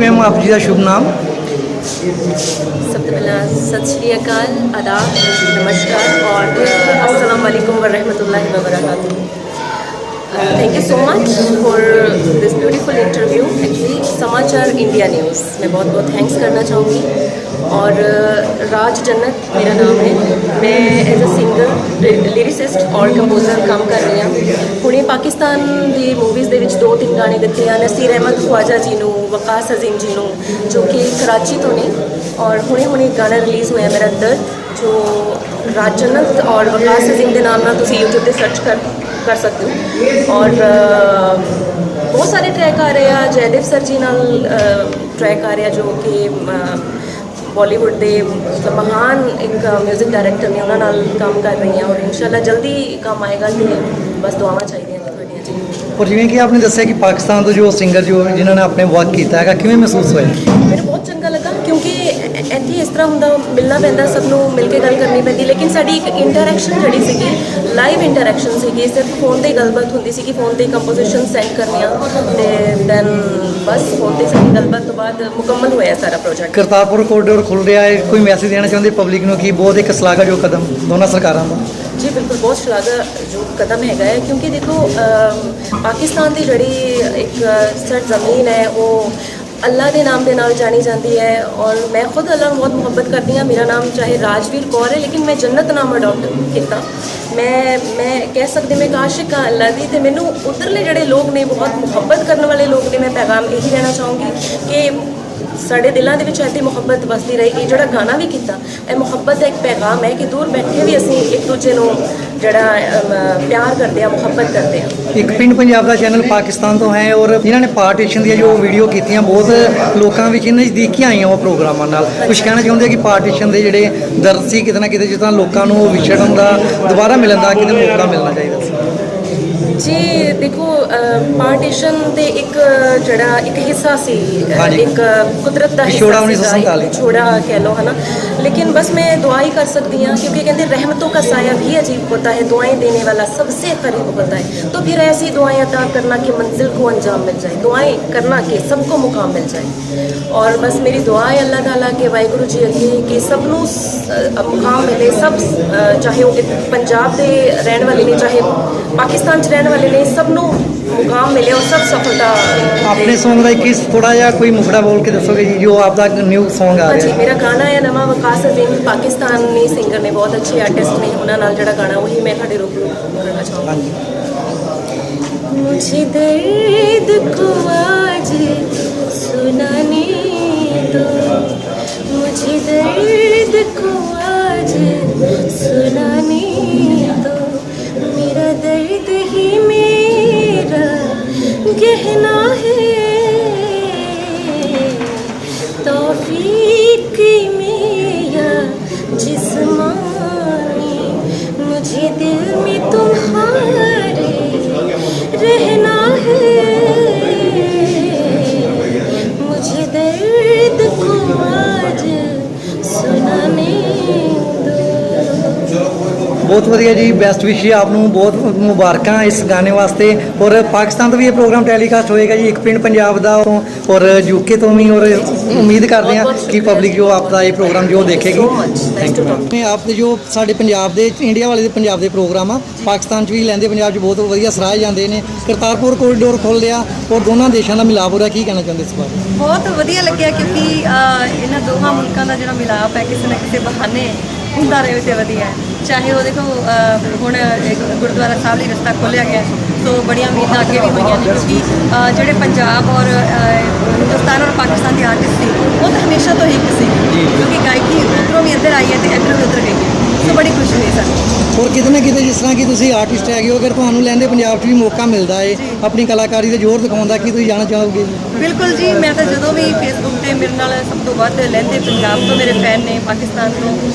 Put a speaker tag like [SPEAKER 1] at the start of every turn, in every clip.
[SPEAKER 1] Ma'am आप जी का शुभ नाम?
[SPEAKER 2] सबसे पहला सत श्री अकाल, आदाब, नमस्कार और अस्सलाम वालेकुम व रहमतुल्लाहि व बरकातुहू। Thank you so much for this beautiful interview. Actually Samachar India news मैं बहुत बहुत थैंक्स करना चाहूँगी। और राज जन्नत मेरा नाम है। मैं एज अ सिंगर, लिरिसिस्ट और कंपोजर काम कर रही हाँ। हुणे पाकिस्तान की मूवीज़ ਦੇ ਵਿੱਚ 2-3 ਗਾਣੇ ਦਿੱਤੇ ਆ ਨਸੀਰ ਅਹਿਮਦ ਖਵਾਜਾ ਜੀ ਨੂੰ, ਵਕਾਸ ਅਜ਼ੀਮ ਜੀ ਨੂੰ, ਜੋ ਕਿ कराची तो ने। और हुणे गाना रिलीज़ होया मेरा दर्द, जो राज जन्नत और वकास अजीम के नाम ना तुसी यूट्यूब पे सर्च कर सकते हो। और बहुत सारे ट्रैक आ रहे हैं, जयदेव सर जी नाल ट्रैक आ रहे हैं, जो कि बॉलीवुड के मतलब महान एक म्यूजिक डायरैक्टर ने उन्होंने नाल काम कर रही हैं। और इंशाल्लाह जल्दी काम आएगा कि बस दुआवां चाहिए थोड़ियां जी।
[SPEAKER 1] और जिवें कि आपने दस्सिया कि पाकिस्तान तो जो सिंगर जो जिन्होंने अपने वर्क किया है, किवें महसूस होया?
[SPEAKER 2] ਮੈਨੂੰ ਬਹੁਤ ਚੰਗਾ ਲੱਗਾ क्योंकि ਇੱਥੇ ਇਸ ਤਰ੍ਹਾਂ ਹੁੰਦਾ, ਮਿਲਣਾ ਪੈਂਦਾ, ਸਭ ਨੂੰ ਮਿਲ ਕੇ ਗੱਲ ਕਰਨੀ ਪੈਂਦੀ। ਲੇਕਿਨ ਸਾਡੀ ਇੱਕ ਇੰਟਰੈਕਸ਼ਨ ਜਿਹੜੀ ਸੀਗੀ, ਲਾਈਵ ਇੰਟਰੈਕਸ਼ਨ ਸੀਗੀ। ਸਿਰਫ ਫੋਨ 'ਤੇ ਹੀ ਗੱਲਬਾਤ ਹੁੰਦੀ ਸੀ ਕਿ ਫੋਨ 'ਤੇ ਕੰਪੋਜੀਸ਼ਨ ਸੈਂਡ ਕਰਨੀਆਂ ਅਤੇ ਦੈਨ ਬਸ ਫੋਨ 'ਤੇ ਸਾਡੀ ਗੱਲਬਾਤ ਤੋਂ ਬਾਅਦ ਮੁਕੰਮਲ ਹੋਇਆ ਸਾਰਾ ਪ੍ਰੋਜੈਕਟ।
[SPEAKER 1] ਕਰਤਾਰਪੁਰ ਕੋਰੀਡੋਰ ਖੁੱਲ ਰਿਹਾ ਹੈ, ਕੋਈ ਮੈਸੇਜ ਦੇਣਾ ਚਾਹੁੰਦੇ ਪਬਲਿਕ ਨੂੰ ਕਿ ਬਹੁਤ ਇੱਕ ਸ਼ਲਾਘਾਯੋਗ ਕਦਮ ਦੋਨਾਂ ਸਰਕਾਰਾਂ ਦਾ?
[SPEAKER 2] जी बिल्कुल, बहुत शलाघायोग कदम है क्योंकि देखो पाकिस्तान की जड़ी एक सरजमीन है वो अल्लाह के नाम के नाल जानी जाती है। और मैं खुद अल्लाह बहुत मुहब्बत करती हाँ। मेरा नाम चाहे राजवीर कौर है लेकिन मैं जन्नत नाम अडॉप्ट किया। मैं कह सकती मैं एक आशिक हाँ अल्लाह की। तो मैनू उधरले जड़े लोग ने बहुत मुहब्बत करने वाले लोग ने मैं पैगाम यही देना चाहूँगी कि साढ़े दिलों के ऐसी मुहब्बत वसती रहेगी। जोड़ा गाना भी किया यह मुहब्बत का एक पैगाम है कि दूर बैठे भी असी एक दूजे को जड़ा प्यार करते हैं, मुहब्बत करते हैं।
[SPEAKER 1] एक पिंड पंजाब का चैनल पाकिस्तान तो है और जिन्होंने पार्टीशन दी जो वीडियो की बहुत लोगों में नज़दीकियाँ आई वो प्रोग्रामों नाल कुछ कहना चाहते कि पार्टीशन के जोड़े दर्द से कितना कितने जिस तरह लोगों को विछड़न का दोबारा मिलन का कितने मौका मिलना चाहिए?
[SPEAKER 2] जी देखो पार्टीशन दे एक जड़ा एक हिस्सा सी, एक कुदरत का हिस्सा, छोड़ा कह लो है ना। लेकिन बस मैं दुआ ही कर सकती हाँ क्योंकि कहते रहमतों का साया भी अजीब होता है, दुआएं देने वाला सबसे करीब होता है। तो फिर ऐसी दुआएं अता करना कि मंजिल को अंजाम मिल जाए, दुआएं करना कि सबको मुकाम मिल जाए। और बस मेरी दुआ है अल्लाह ताला के वाहिगुरू जी अगे कि सबनों मुकाम मिले। सब चाहे वो पंजाब के रहने वाले ने, चाहे पाकिस्तान रहने वाले ने, सबनों मुकाम मिले और सब सफलता।
[SPEAKER 1] अपने सॉन्ग का किस थोड़ा या कोई मुखड़ा बोल के दसोगे जी जो आपका न्यू सॉन्ग आ रहा है?
[SPEAKER 2] मेरा गाना है नवा, वकास अजीम पाकिस्तानी सिंगर ने, बहुत अच्छे आर्टिस्ट ने, उन्होंने जड़ा गाना वही मैं थोड़े रूबरू करना चाहूँगी। मुझे दर्द को आज सुनाने दो, मुझे दर्द को आज सुनाने दो, मेरा दर्द ही मेरा गहना है, तौफीक में या जिस्मानी, मुझे दिल में तुम्हारे रहना है, मुझे दर्द को आज सुनाने दो।
[SPEAKER 1] बहुत वधिया जी, बेस्ट विश आपनू, बहुत मुबारक इस गाने वास्ते। और पाकिस्तान तो भी ये प्रोग्राम टैलीकास्ट होएगा जी, एक पिंड पंजाब का और यूके तो भी। और उम्मीद करते हैं कि पब्लिक जो आपका ये प्रोग्राम जो देखेगी। Thank you. आप जो साढ़े पंजाब के इंडिया वाले पंजाब के प्रोग्राम आ पाकिस्तान भी लैंदे, पंजाब बहुत वधिया सराहे जाते हैं। करतारपुर कोरीडोर खोल लिया और दोनों देशों का मिलाप हो रहा, की कहना चाहते इस बारे?
[SPEAKER 3] बहुत वधिया लग्या क्योंकि इन्होंने दोनों मुल्कों का जो मिलाप है किसी न किसी बहाने ਹੁੰਦਾ ਰਹੇ तो वधिया है। चाहे वो देखो हुण गुरुद्वारा साहब ਲਈ रस्ता खोलिया गया तो बड़िया उम्मीदां अगे भी हुई ने क्योंकि जोड़े पंजाब और हिंदुस्तान और पाकिस्तान के आर्टिस्ट थे वो तो हमेशा तो एक सी क्योंकि गायकी उधरों भी इधर आई है तो इधरों भी उधर गई है। तो बड़ी खुशी हुई सर।
[SPEAKER 1] और कितने ना कितने जिस तरह कि तुम आर्टिस्ट है अगर तुम्हें लैंदे पंजाब भी मौका मिलता है अपनी कलाकारी का जोर दिखाने की, तुम जाना चाहोगे?
[SPEAKER 3] बिल्कुल जी, मैं तो जो भी फेसबुक पर मेरे नाल सब तो वध लैंदे पंजाब तो मेरे फैन ने, पाकिस्तान तो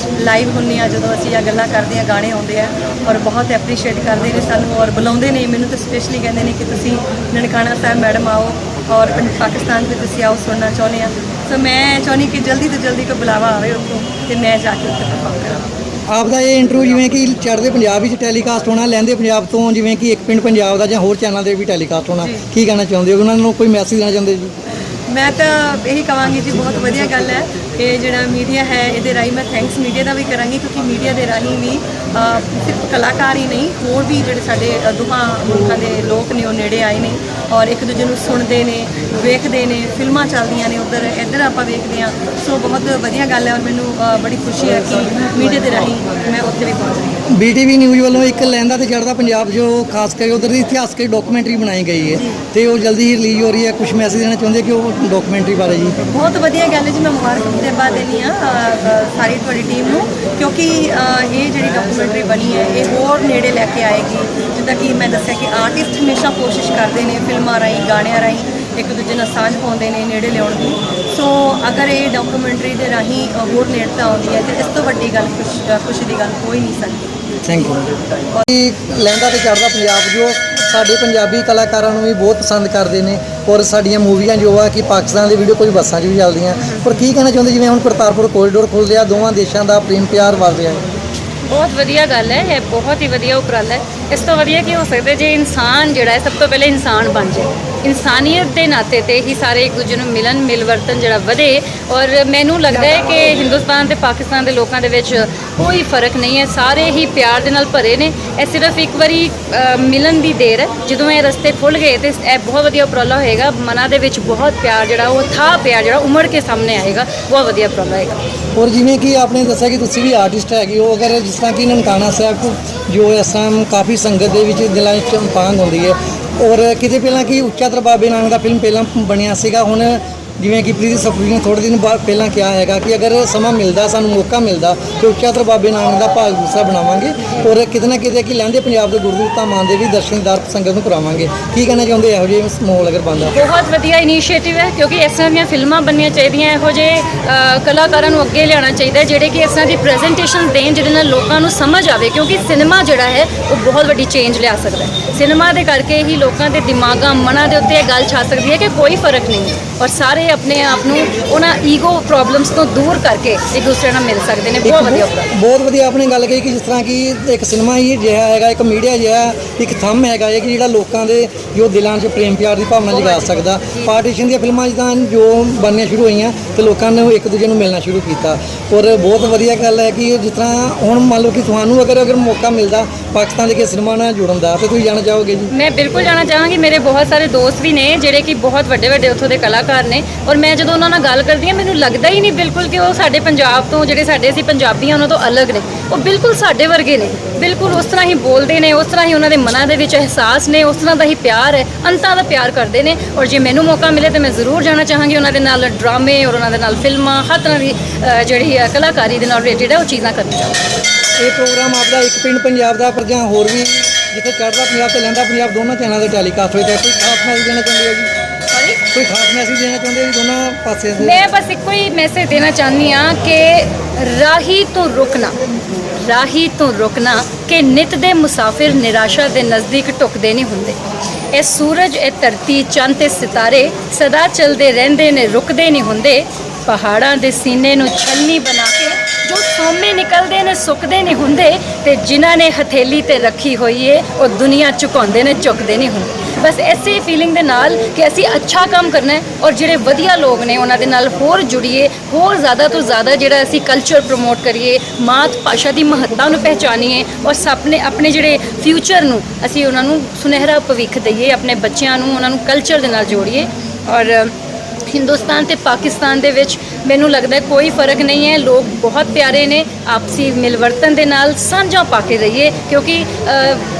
[SPEAKER 3] लाइव होंगे जो असीं आ गल्लां करदे हैं, गाने आउंदे हैं और बहुत एप्रीशिएट करते हैं सानूं और बुलाउंदे ने। मैनूं तो स्पेशली कहते हैं कि तुसीं ननकाना साहब मैडम आओ और पाकिस्तान में तुसीं आओ सुनना चाहुंदे आ। तो मैं चाहुंदी कि जल्दी तो जल्दी कोई बुलावा आवे उत्तों ते मैं जाके उत्थे परफॉर्म करां।
[SPEAKER 1] आपका ये इंटरव्यू जिवें कि चढ़ते पंजाब में टैलीकास्ट होना, लैंदे पंजाब तो जिवें कि एक पिंड पंजाब का या होर चैनल पर भी टैलीकास्ट होना, की कहना चाहते हो? उन्होंने कोई मैसेज देना चाहते जी?
[SPEAKER 3] ਮੈਂ ਤਾਂ ਇਹੀ ਕਹਾਂਗੀ ਜੀ ਬਹੁਤ ਵਧੀਆ ਗੱਲ ਹੈ ਇਹ ਜਿਹੜਾ ਮੀਡੀਆ ਹੈ ਇਹਦੇ ਰਾਹੀਂ ਮੈਂ ਥੈਂਕਸ ਮੀਡੀਆ ਦਾ ਵੀ ਕਰਾਂਗੀ ਕਿਉਂਕਿ ਮੀਡੀਆ ਦੇ ਰਾਹੀਂ ਵੀ ਸਿਰਫ ਕਲਾਕਾਰ ਹੀ ਨਹੀਂ ਹੋਰ ਵੀ ਜਿਹੜੇ ਸਾਡੇ ਦੋਹਾਂ ਮੁਲਕਾਂ ਦੇ ਲੋਕ ਨੇ ਉਹ ਨੇੜੇ ਆਏ ਨੇ ਔਰ ਇੱਕ ਦੂਜੇ ਨੂੰ ਸੁਣਦੇ ਨੇ ਵੇਖਦੇ ਨੇ ਫਿਲਮਾਂ ਚੱਲਦੀਆਂ ਨੇ ਇੱਧਰ ਆਪਾਂ ਵੇਖਦੇ ਹਾਂ ਸੋ ਬਹੁਤ ਵਧੀਆ ਗੱਲ ਹੈ ਔਰ ਮੈਨੂੰ ਬੜੀ ਖੁਸ਼ੀ ਹੈ ਕਿ ਮੀਡੀਆ ਦੇ ਰਾਹੀਂ ਮੈਂ ਉੱਥੇ ਵੀ ਪਹੁੰਚ ਰਹੀ ਹਾਂ।
[SPEAKER 1] BTV ਨਿਊਜ਼ ਵੱਲੋਂ ਇੱਕ ਲਹਿੰਦਾ ਤੇ ਚੜ੍ਹਦਾ ਪੰਜਾਬ ਜੋ ਖਾਸ ਕਰਕੇ ਉਧਰ ਦੀ ਇਤਿਹਾਸਕ ਡਾਕੂਮੈਂਟਰੀ ਬਣਾਈ ਗਈ ਹੈ ਤੇ ਉਹ ਜਲਦੀ ਹੀ ਰਿਲੀਜ਼ ਹੋ ਰਹੀ ਹੈ। ਕੁਝ ਮੈਸੇਜ ਦੇਣਾ ਚਾਹੁੰਦੇ ਕਿ ਉਹ ਡਾਕੂਮੈਂਟਰੀ ਬਾਰੇ ਜੀ?
[SPEAKER 3] ਬਹੁਤ ਵਧੀਆ ਗੱਲ ਹੈ ਜੀ ਮੈਂ ਮੁਬਾਰਕਬਾਦ ਦੇਣੀ ਆ ਸਾਰੀ ਤੁਹਾਡੀ ਟੀਮ ਨੂੰ ਕਿਉਂਕਿ ਇਹ ਜਿਹੜੀ ਡਾਕੂਮੈਂਟਰੀ ਬਣੀ ਹੈ ਇਹ ਹੋਰ ਨੇੜੇ ਲੈ ਕੇ ਆਏਗੀ। ਜਿੱਦਾਂ ਕਿ ਮੈਂ ਦੱਸਿਆ ਕਿ ਆਰਟਿਸਟ ਹਮੇਸ਼ਾ ਕੋਸ਼ਿਸ਼ ਕਰਦੇ ਨੇ ਫਿਲਮਾਂ ਰਾਹੀਂ ਗਾਣਿਆਂ ਰਾਹੀਂ ਇੱਕ ਦੂਜੇ ਨਾਲ ਸਾਂਝ ਪਾਉਂਦੇ ਨੇ ਨੇੜੇ ਲਿਆਉਣ ਦੀ। ਸੋ ਅਗਰ ਇਹ ਡਾਕੂਮੈਂਟਰੀ ਦੇ ਰਾਹੀਂ ਹੋਰ ਨੇੜਤਾ ਆਉਂਦੀ ਹੈ ਤੇ ਇਸ ਤੋਂ ਵੱਡੀ ਗੱਲ ਖੁਸ਼ੀ ਦੀ ਗੱਲ ਕੋਈ ਨਹੀਂ ਸਕਦੀ।
[SPEAKER 1] Thank you. ਲਹਿੰਦਾ ਤੇ ਚੜ੍ਹਦਾ ਪੰਜਾਬ ਜੋ ਸਾਡੇ ਪੰਜਾਬੀ ਕਲਾਕਾਰਾਂ ਨੂੰ ਵੀ ਬਹੁਤ ਪਸੰਦ ਕਰਦੇ ਨੇ ਔਰ ਸਾਡੀਆਂ ਮੂਵੀਆਂ ਜੋ ਆ ਕਿ ਪਾਕਿਸਤਾਨ ਦੇ ਵੀਡੀਓ ਕੋਈ ਬੱਸਾਂ 'ਚ ਵੀ ਚੱਲਦੀਆਂ। ਪਰ ਕੀ ਕਹਿਣਾ ਚਾਹੁੰਦੇ ਜਿਵੇਂ ਹੁਣ ਕਰਤਾਰਪੁਰ ਕੋਰੀਡੋਰ ਖੁੱਲ੍ਹ ਰਿਹਾ ਦੋਵਾਂ ਦੇਸ਼ਾਂ ਦਾ ਪ੍ਰੇਮ ਪਿਆਰ ਵੱਧ ਰਿਹਾ ਹੈ?
[SPEAKER 4] ਬਹੁਤ ਵਧੀਆ ਗੱਲ ਹੈ ਇਹ ਬਹੁਤ ਹੀ ਵਧੀਆ ਉਪਰਾਲਾ ਹੈ। ਇਸ ਤੋਂ ਵਧੀਆ ਕੀ ਹੋ ਸਕਦਾ ਜੇ ਇਨਸਾਨ ਜਿਹੜਾ ਹੈ ਸਭ ਤੋਂ ਪਹਿਲੇ ਇਨਸਾਨ ਬਣ ਜਾਏ ਇਨਸਾਨੀਅਤ ਦੇ ਨਾਤੇ ਤੇ ਹੀ ਸਾਰੇ ਇੱਕ ਦੂਜੇ ਨੂੰ ਮਿਲ ਵਰਤਨ ਜਿਹੜਾ ਵਧੇ। ਔਰ ਮੈਨੂੰ ਲੱਗਦਾ ਹੈ ਕਿ ਹਿੰਦੁਸਤਾਨ ਤੇ ਪਾਕਿਸਤਾਨ ਦੇ ਲੋਕਾਂ ਦੇ ਵਿੱਚ ਕੋਈ ਫਰਕ ਨਹੀਂ ਹੈ ਸਾਰੇ ਹੀ ਪਿਆਰ ਦੇ ਨਾਲ ਭਰੇ ਨੇ। ਇਹ ਸਿਰਫ ਇੱਕ ਵਾਰੀ ਮਿਲਣ ਦੀ ਦੇਰ ਹੈ ਜਦੋਂ ਇਹ ਰਸਤੇ ਖੁੱਲ੍ਹ ਗਏ ਤੇ ਇਹ ਬਹੁਤ ਵਧੀਆ ਉਪਰਾਲਾ ਹੋਏਗਾ। ਮਨਾਂ ਦੇ ਵਿੱਚ ਬਹੁਤ ਪਿਆਰ ਜਿਹੜਾ ਉਹ ਥਾਂ ਪਿਆਰ ਜਿਹੜਾ ਉਮੜ ਕੇ ਸਾਹਮਣੇ ਆਏਗਾ ਬਹੁਤ ਵਧੀਆ ਉਪਰਾਲਾ ਹੋਏਗਾ।
[SPEAKER 1] ਔਰ ਜਿਵੇਂ ਕਿ ਆਪਨੇ ਦੱਸਿਆ ਕਿ ਤੁਸੀਂ ਵੀ ਆਰਟਿਸਟ ਹੈਗੇ ਹੋ ਅਗਰ ਜਿਸ ਤਰ੍ਹਾਂ ਕਿ ਨਨਕਾਣਾ ਸਾਹਿਬ ਜੋ ਇਸ ਟਾਈਮ ਕਾਫੀ ਸੰਗਤ ਦੇ ਵਿੱਚ ਦਿਲਾਂ 'ਚ ਚੰਪਾਂਗ ਹੁੰਦੀ ਹੈ ਔਰ ਕਿਤੇ ਪਹਿਲਾਂ ਕਿ ਉੱਚਾ ਦਰ ਬਾਬੇ ਨਾਨਕ ਦਾ ਫਿਲਮ ਪਹਿਲਾਂ ਬਣਿਆ ਸੀਗਾ। ਹੁਣ ਜਿਵੇਂ ਕਿ ਪ੍ਰੀਤੀ ਸਪੂਰੀ ਨੇ ਥੋੜ੍ਹੇ ਦਿਨ ਬਾਅਦ ਪਹਿਲਾਂ ਕਿਹਾ ਹੈਗਾ ਕਿ ਅਗਰ ਸਮਾਂ ਮਿਲਦਾ ਸਾਨੂੰ ਮੌਕਾ ਮਿਲਦਾ ਤੇ ਉੱਚਾ ਦਰ ਬਾਬੇ ਨਾਨਕ ਦਾ ਭਾਗ ਦੂਸਰਾ ਬਣਾਵਾਂਗੇ ਔਰ ਕਿਤੇ ਨਾ ਕਿਤੇ ਕਿ ਲਹਿੰਦੇ ਪੰਜਾਬ ਦੇ ਗੁਰਦੁਆਰਾ ਧਾਮਾਂ ਦੇ ਵੀ ਦਰਸ਼ਨਦਾਰ ਸੰਗਤ ਨੂੰ ਕਰਾਵਾਂਗੇ। ਕੀ ਕਹਿਣਾ ਚਾਹੁੰਦੇ ਇਹੋ ਜਿਹੇ ਮਾਹੌਲ ਅਗਰ ਬਣਦਾ?
[SPEAKER 4] ਬਹੁਤ ਵਧੀਆ ਇਨੀਸ਼ੀਏਟਿਵ ਹੈ ਕਿਉਂਕਿ ਇਸ ਤਰ੍ਹਾਂ ਦੀਆਂ ਫਿਲਮਾਂ ਬਣਨੀਆਂ ਚਾਹੀਦੀਆਂ। ਇਹੋ ਜਿਹੇ ਕਲਾਕਾਰਾਂ ਨੂੰ ਅੱਗੇ ਲਿਆਉਣਾ ਚਾਹੀਦਾ ਜਿਹੜੇ ਕਿ ਇਸ ਤਰ੍ਹਾਂ ਦੀ ਪ੍ਰੈਜੈਂਟੇਸ਼ਨ ਦੇਣ ਜਿਹਦੇ ਨਾਲ ਲੋਕਾਂ ਨੂੰ ਸਮਝ ਆਵੇ ਕਿਉਂਕਿ ਸਿਨੇਮਾ ਜਿਹੜਾ ਹੈ ਉਹ ਬਹੁਤ ਵੱਡੀ ਚੇਂਜ ਲਿਆ ਸਕਦਾ ਹੈ। ਸਿਨੇਮਾ ਦੇ ਕਰਕੇ ਹੀ ਲੋਕਾਂ ਦੇ ਦਿਮਾਗਾਂ ਮਨਾਂ ਦੇ ਉੱਤੇ ਇਹ ਗੱਲ ਛਾ ਸਕਦੀ ਹੈ ਕਿ ਕੋਈ ਫਰਕ ਨਹੀਂ ਔਰ ਸਾਰੇ ਆਪਣੇ ਆਪ ਨੂੰ ਉਹਨਾਂ ਈਗੋ ਪ੍ਰੋਬਲਮਸ ਤੋਂ ਦੂਰ ਕਰਕੇ ਇੱਕ ਦੂਸਰੇ ਨਾਲ ਮਿਲ ਸਕਦੇ ਨੇ। ਬਹੁਤ ਵਧੀਆ
[SPEAKER 1] ਬਹੁਤ ਵਧੀਆ ਆਪਣੀ ਗੱਲ ਕਹੀ ਕਿ ਜਿਸ ਤਰ੍ਹਾਂ ਕਿ ਇੱਕ ਸਿਨੇਮਾ ਹੀ ਜਿਹਾ ਹੈਗਾ ਇੱਕ ਮੀਡੀਆ ਜਿਹਾ ਇੱਕ ਥੰਮ ਹੈਗਾ ਕਿ ਜਿਹੜਾ ਲੋਕਾਂ ਦੇ ਜੋ ਦਿਲਾਂ 'ਚ ਪ੍ਰੇਮ ਪਿਆਰ ਦੀ ਭਾਵਨਾ ਜਗਾ ਸਕਦਾ। ਪਾਰਟੀਸ਼ਨ ਦੀਆਂ ਫਿਲਮਾਂ ਜਿੱਦਾਂ ਜੋ ਬਣਨੀਆਂ ਸ਼ੁਰੂ ਹੋਈਆਂ ਤੇ ਲੋਕਾਂ ਨੇ ਇੱਕ ਦੂਜੇ ਨੂੰ ਮਿਲਣਾ ਸ਼ੁਰੂ ਕੀਤਾ ਔਰ ਬਹੁਤ ਵਧੀਆ ਗੱਲ ਹੈ ਕਿ ਜਿਸ ਤਰ੍ਹਾਂ ਹੁਣ ਮੰਨ ਲਓ ਕਿ ਤੁਹਾਨੂੰ ਅਗਰ ਮੌਕਾ ਮਿਲਦਾ ਪਾਕਿਸਤਾਨ ਦੇ ਕਿਸੇ ਸਿਨੇਮਾ ਨਾਲ ਜੁੜਨ ਦਾ ਤੇ ਤੁਸੀਂ ਜਾਣਾ ਚਾਹੋਗੇ ਜੀ?
[SPEAKER 4] ਮੈਂ ਬਿਲਕੁਲ ਜਾਣਾ ਚਾਹਾਂਗੀ। ਮੇਰੇ ਬਹੁਤ ਸਾਰੇ ਦੋਸਤ ਵੀ ਨੇ ਜਿਹੜੇ ਕਿ ਬਹੁਤ ਵੱਡੇ ਉੱਥੋਂ ਦੇ ਕਲਾਕਾਰ ਨੇ ਔਰ ਮੈਂ ਜਦੋਂ ਉਹਨਾਂ ਨਾਲ ਗੱਲ ਕਰਦੀ ਹਾਂ ਮੈਨੂੰ ਲੱਗਦਾ ਹੀ ਨਹੀਂ ਬਿਲਕੁਲ ਕਿ ਉਹ ਸਾਡੇ ਪੰਜਾਬ ਤੋਂ ਜਿਹੜੇ ਸਾਡੇ ਅਸੀਂ ਪੰਜਾਬੀ ਹਾਂ ਉਹਨਾਂ ਤੋਂ ਅਲੱਗ ਨੇ। ਉਹ ਬਿਲਕੁਲ ਸਾਡੇ ਵਰਗੇ ਨੇ ਬਿਲਕੁਲ ਉਸ ਤਰ੍ਹਾਂ ਹੀ ਬੋਲਦੇ ਨੇ ਉਸ ਤਰ੍ਹਾਂ ਹੀ ਉਹਨਾਂ ਦੇ ਮਨਾਂ ਦੇ ਵਿੱਚ ਅਹਿਸਾਸ ਨੇ ਉਸ ਤਰ੍ਹਾਂ ਦਾ ਹੀ ਪਿਆਰ ਹੈ ਅੰਤਾਂ ਦਾ ਪਿਆਰ ਕਰਦੇ ਨੇ। ਔਰ ਜੇ ਮੈਨੂੰ ਮੌਕਾ ਮਿਲੇ ਤਾਂ ਮੈਂ ਜ਼ਰੂਰ ਜਾਣਾ ਚਾਹਾਂਗੀ ਉਹਨਾਂ ਦੇ ਨਾਲ ਡਰਾਮੇ ਔਰ ਉਹਨਾਂ ਦੇ ਨਾਲ ਫਿਲਮਾਂ ਹਰ ਤਰ੍ਹਾਂ ਦੀ ਜਿਹੜੀ ਕਲਾਕਾਰੀ ਦੇ ਨਾਲ ਰਿਲੇਟਡ ਹੈ ਉਹ ਚੀਜ਼ਾਂ ਕਰਨੀ ਚਾਹਾਂਗੀ।
[SPEAKER 1] ਇਹ ਪ੍ਰੋਗਰਾਮ ਆਪਦਾ ਇੱਕ ਪਿੰਡ ਪੰਜਾਬ ਦਾ ਪਰ ਜਾਂ ਹੋਰ ਵੀ ਜਿੱਥੇ ਚੜ੍ਹਦਾ ਪੰਜਾਬ ਤੇ ਲਹਿੰਦਾ ਪੰਜਾਬ ਦੋਨਾਂ ਚੈਨਲਾਂ ਦੇ ਟੈਲੀਕਾਸਟ ਹੋਏ ਤਾਂ ਕੋਈ ਖਾਸ ਮੈਸੇਜ ਦੇਣਾ ਚਾਹੁੰਦੇ ਹੋ ਜੀ? ਕੋਈ ਖਾਸ ਮੈਸੇਜ ਦੇਣਾ ਚਾਹੁੰਦੇ ਹੋ ਦੋਨਾਂ ਪਾਸੇ ਦੇ?
[SPEAKER 4] ਮੈਂ ਬਸ ਇੱਕੋ ਹੀ ਮੈਸੇਜ ਦੇਣਾ ਚਾਹੁੰਦੀ ਹਾਂ ਕਿ ਰਾਹੀ ਤੋਂ ਰੁਕਣਾ ਕਿ ਨਿਤ ਦੇ ਮੁਸਾਫਿਰ ਨਿਰਾਸ਼ਾ ਦੇ ਨਜ਼ਦੀਕ ਢੁਕਦੇ ਨਹੀਂ ਹੁੰਦੇ। ਇਹ ਸੂਰਜ ਇਹ ਧਰਤੀ ਚੰਨ ਤੇ ਸਿਤਾਰੇ ਸਦਾ ਚੱਲਦੇ ਰਹਿੰਦੇ ਨੇ ਰੁਕਦੇ ਨਹੀਂ ਹੁੰਦੇ। ਪਹਾੜਾਂ ਦੇ ਸੀਨੇ ਨੂੰ ਛਲਨੀ ਬਣਾ ਕੇ ਜੋ ਸੋਮੇ ਨਿਕਲਦੇ ਨੇ ਸੁੱਕਦੇ ਨਹੀਂ ਹੁੰਦੇ ਤੇ ਜਿਨ੍ਹਾਂ ਨੇ ਹਥੇਲੀ ਤੇ ਰੱਖੀ ਹੋਈ ਏ ਉਹ ਦੁਨੀਆ ਝੁਕਾਉਂਦੇ ਨੇ ਝੁਕਦੇ ਨਹੀਂ ਹੁੰਦੇ। ਬਸ ਐਸੀ ਫੀਲਿੰਗ ਦੇ ਨਾਲ ਕਿ ਅਸੀਂ ਅੱਛਾ ਕੰਮ ਕਰਨਾ ਹੈ ਔਰ ਜਿਹੜੇ ਵਧੀਆ ਲੋਕ ਨੇ ਉਹਨਾਂ ਦੇ ਨਾਲ ਹੋਰ ਜੁੜੀਏ ਹੋਰ ਜ਼ਿਆਦਾ ਤੋਂ ਜ਼ਿਆਦਾ ਜਿਹੜਾ ਅਸੀਂ ਕਲਚਰ ਪ੍ਰਮੋਟ ਕਰੀਏ ਮਾਤ ਭਾਸ਼ਾ ਦੀ ਮਹੱਤਤਾ ਨੂੰ ਪਹਿਚਾਨੀਏ ਔਰ ਆਪਣੇ ਜਿਹੜੇ ਫਿਊਚਰ ਨੂੰ ਅਸੀਂ ਉਹਨਾਂ ਨੂੰ ਸੁਨਹਿਰਾ ਭਵਿੱਖ ਦਈਏ ਆਪਣੇ ਬੱਚਿਆਂ ਨੂੰ ਉਹਨਾਂ ਨੂੰ ਕਲਚਰ ਦੇ ਨਾਲ ਜੋੜੀਏ। ਔਰ ਹਿੰਦੁਸਤਾਨ ਤੇ ਪਾਕਿਸਤਾਨ ਦੇ ਵਿੱਚ ਮੈਨੂੰ ਲੱਗਦਾ ਕੋਈ ਫਰਕ ਨਹੀਂ ਹੈ। ਲੋਕ ਬਹੁਤ ਪਿਆਰੇ ਨੇ ਆਪਸੀ ਮਿਲਵਰਤਨ ਦੇ ਨਾਲ ਸਾਂਝਾ ਪਾ ਕੇ ਰਹੀਏ ਕਿਉਂਕਿ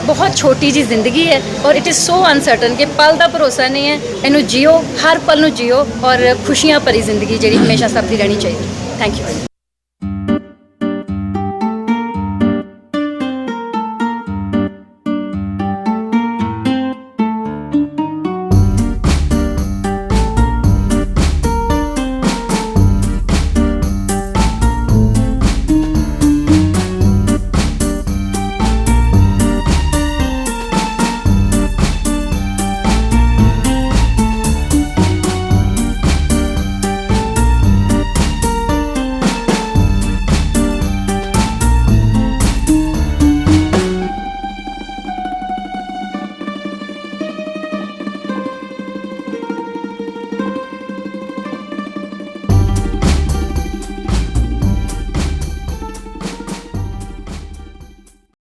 [SPEAKER 4] ਬਹੁਤ ਛੋਟੀ ਜੀ ਜ਼ਿੰਦਗੀ ਹੈ ਔਰ ਇਟ ਇਜ਼ ਸੋ ਅਨਸਰਟਨ ਕਿ ਪਲ ਦਾ ਭਰੋਸਾ ਨਹੀਂ ਹੈ। ਇਹਨੂੰ ਜੀਓ ਹਰ ਪਲ ਨੂੰ ਜੀਓ ਔਰ ਖੁਸ਼ੀਆਂ ਭਰੀ ਜ਼ਿੰਦਗੀ ਜਿਹੜੀ ਹਮੇਸ਼ਾ ਸਭ ਦੀ ਰਹਿਣੀ ਚਾਹੀਦੀ। Thank you.